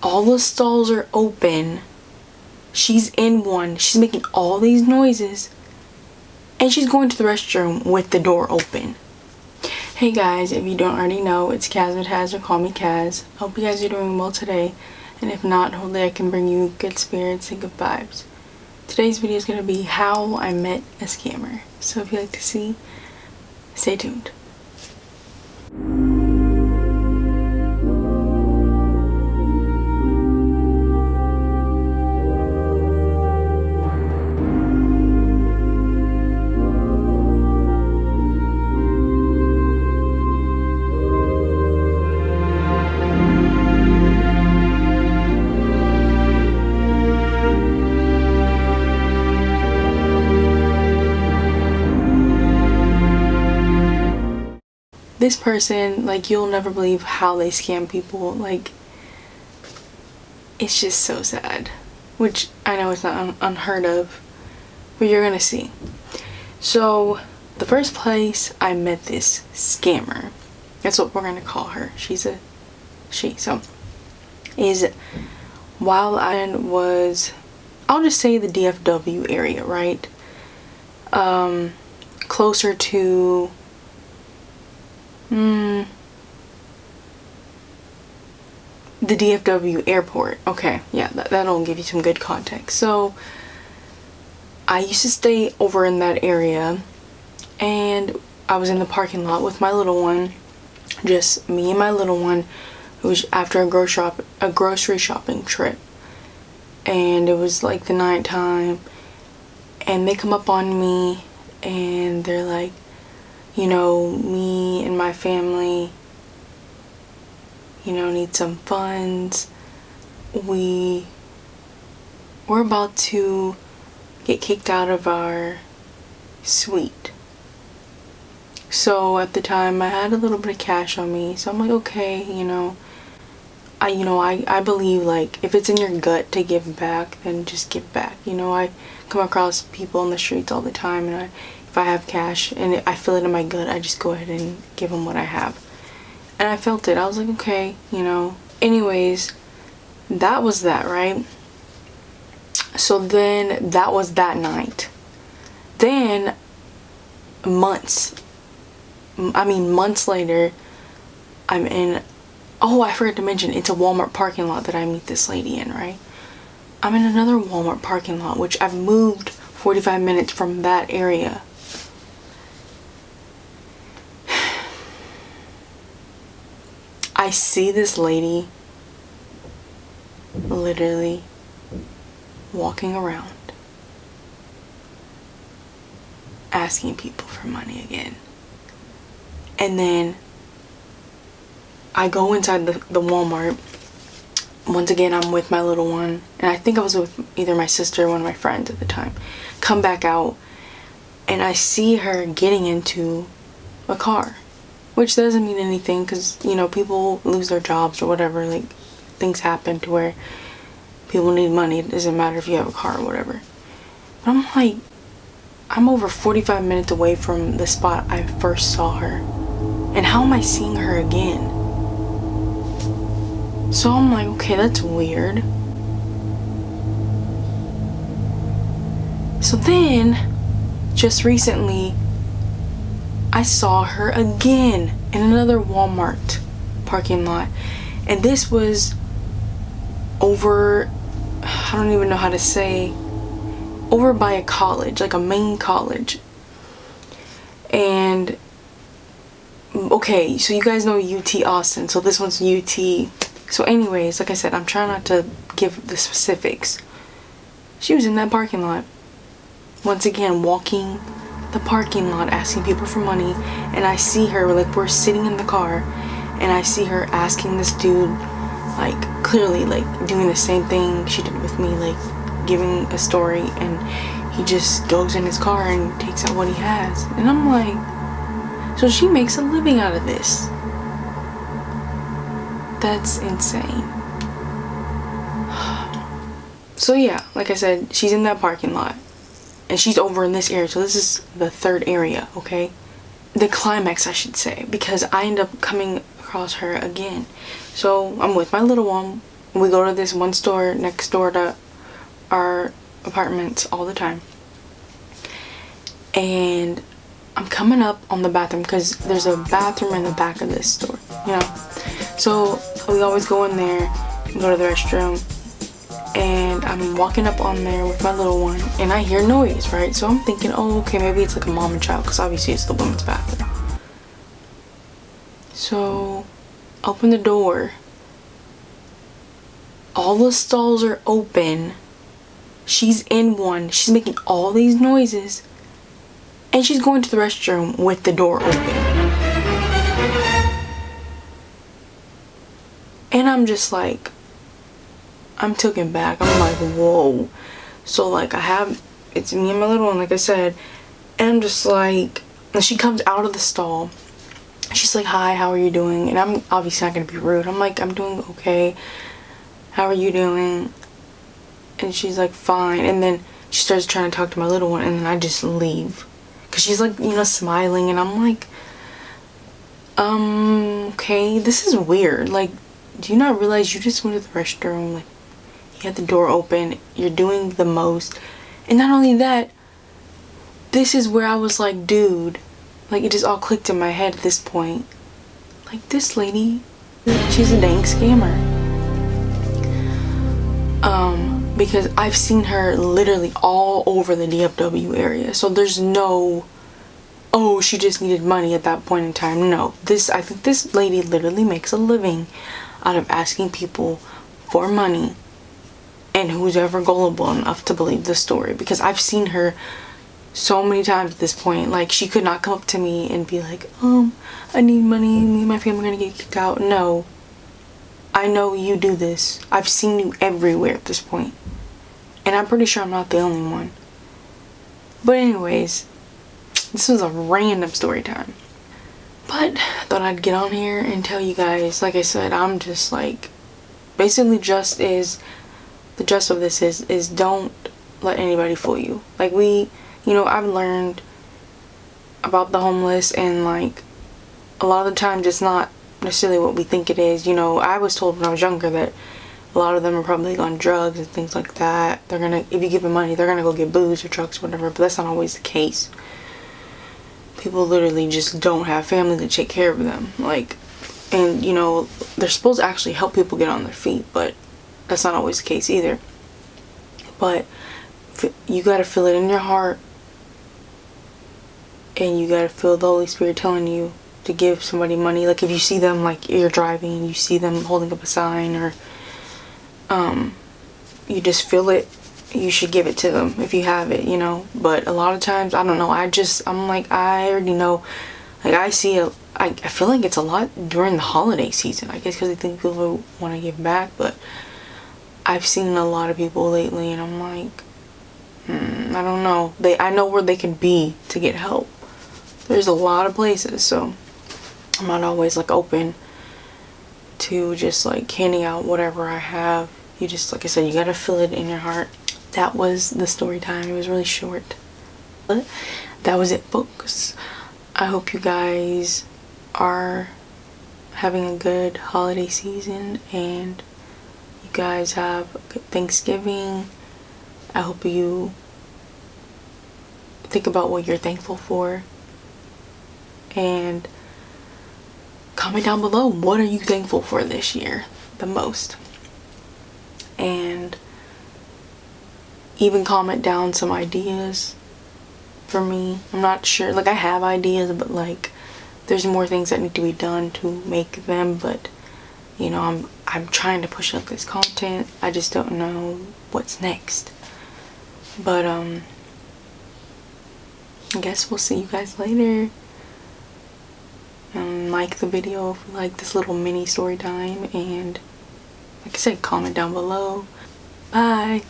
All the stalls are open. She's in one. She's making all these noises. And she's going to the restroom with the door open. Hey guys, if you don't already know, it's Kaz with Taz, or call me Kaz. I hope you guys are doing well today. And if not, hopefully I can bring you good spirits and good vibes. Today's video is going to be how I met a scammer. So if you like to see, stay tuned. This person, like, you'll never believe how they scam people. Like, it's just so sad. Which, I know it's not unheard of, but you're gonna see. So, the first place I met this scammer, that's what we're gonna call her. She's a she. So, is while I was, I'll just say the DFW area, right? Closer to the DFW airport. Okay, yeah, that'll give you some good context. So I used to stay over in that area, and I was in the parking lot with my little one, just me and my little one. It was after a grocery shopping trip, and it was like the night time, and they come up on me and they're like, you know, me and my family, you know, need some funds. We're about to get kicked out of our suite. So at the time I had a little bit of cash on me, so I'm like, okay, I believe, like, if it's in your gut to give back, then just give back. I come across people on the streets all the time, and if I have cash and I feel it in my gut, I just go ahead and give them what I have. And I felt it. I was like, okay, Anyways, that was that, right? So then that was that night. Then months later, I'm in, I forgot to mention, it's a Walmart parking lot that I meet this lady in, right? I'm in another Walmart parking lot, which I've moved 45 minutes from that area. I see this lady literally walking around asking people for money again. And then I go inside the Walmart. Once again, I'm with my little one, and I think I was with either my sister or one of my friends at the time. Come back out, and I see her getting into a car. Which doesn't mean anything, because, people lose their jobs or whatever. Like, things happen to where people need money. It doesn't matter if you have a car or whatever. But I'm like, I'm over 45 minutes away from the spot I first saw her. And how am I seeing her again? So I'm like, okay, that's weird. So then, just recently, I saw her again in another Walmart parking lot, and this was over, I don't even know how to say, over by a college, like a main college. And okay, so you guys know UT Austin, so this one's UT. So anyways, like I said, I'm trying not to give the specifics. She was in that parking lot, once again walking the parking lot asking people for money, and I see her, like, we're sitting in the car, and I see her asking this dude, like, clearly, like, doing the same thing she did with me, like, giving a story, and he just goes in his car and takes out what he has. And I'm like, so she makes a living out of this. That's insane. So yeah, like I said, she's in that parking lot. And she's over in this area, so this is the third area, okay? The climax, I should say, because I end up coming across her again. So I'm with my little one, We go to this one store next door to our apartments all the time. And I'm coming up on the bathroom because there's a bathroom in the back of this store, you know. So we always go in there and go to the restroom. And I'm walking up on there with my little one, and I hear noise, right? So I'm thinking, oh, okay, maybe it's like a mom and child, because obviously it's the women's bathroom. So open the door. All the stalls are open. She's in one. She's making all these noises. And she's going to the restroom with the door open. And I'm just like, I'm taken back. I'm like, whoa. So like it's me and my little one, like I said. And I'm just like, and she comes out of the stall. She's like, hi, how are you doing? And I'm obviously not going to be rude. I'm like, I'm doing okay. How are you doing? And she's like, fine. And then she starts trying to talk to my little one, and then I just leave. Because she's like, you know, smiling. And I'm like, okay, this is weird. Like, do you not realize you just went to the restroom? Like, you had the door open. You're doing the most. And not only that, this is where I was like, dude. Like, it just all clicked in my head at this point. Like, this lady, she's a dang scammer. Because I've seen her literally all over the DFW area. So there's no, oh, she just needed money at that point in time. No, I think this lady literally makes a living out of asking people for money, and who's ever gullible enough to believe the story. Because I've seen her so many times at this point. Like, she could not come up to me and be like, I need money, me and my family are gonna get kicked out. No, I know you do this. I've seen you everywhere at this point. And I'm pretty sure I'm not the only one. But anyways, this was a random story time. But I thought I'd get on here and tell you guys, like I said, I'm just like, basically the gist of this is don't let anybody fool you. Like, you know, I've learned about the homeless, and like, a lot of the times it's not necessarily what we think it is. You know, I was told when I was younger that a lot of them are probably on drugs and things like that. If you give them money, they're gonna go get booze or drugs or whatever, but that's not always the case. People literally just don't have family to take care of them. Like, and you know, they're supposed to actually help people get on their feet, but that's not always the case either. But you gotta feel it in your heart, and you gotta feel the Holy Spirit telling you to give somebody money. Like, if you see them, like, you're driving and you see them holding up a sign, or you just feel it, you should give it to them if you have it, you know. But a lot of times, I don't know, I'm like, I already know. Like, I feel like it's a lot during the holiday season, I guess, because I think people want to give back. But I've seen a lot of people lately, and I'm like, I don't know. I know where they can be to get help. There's a lot of places, so I'm not always like open to just like handing out whatever I have. You just, like I said, you gotta feel it in your heart. That was the story time. It was really short, but that was it, folks. I hope you guys are having a good holiday season, and you guys have a good Thanksgiving. I hope you think about what you're thankful for, and comment down below, what are you thankful for this year the most? And even comment down some ideas for me. I'm not sure, like, I have ideas, but like, there's more things that need to be done to make them. But you know, I'm trying to push up this content. I just don't know what's next. But I guess we'll see you guys later. Like the video if you like this little mini story time, and like I said, comment down below. Bye.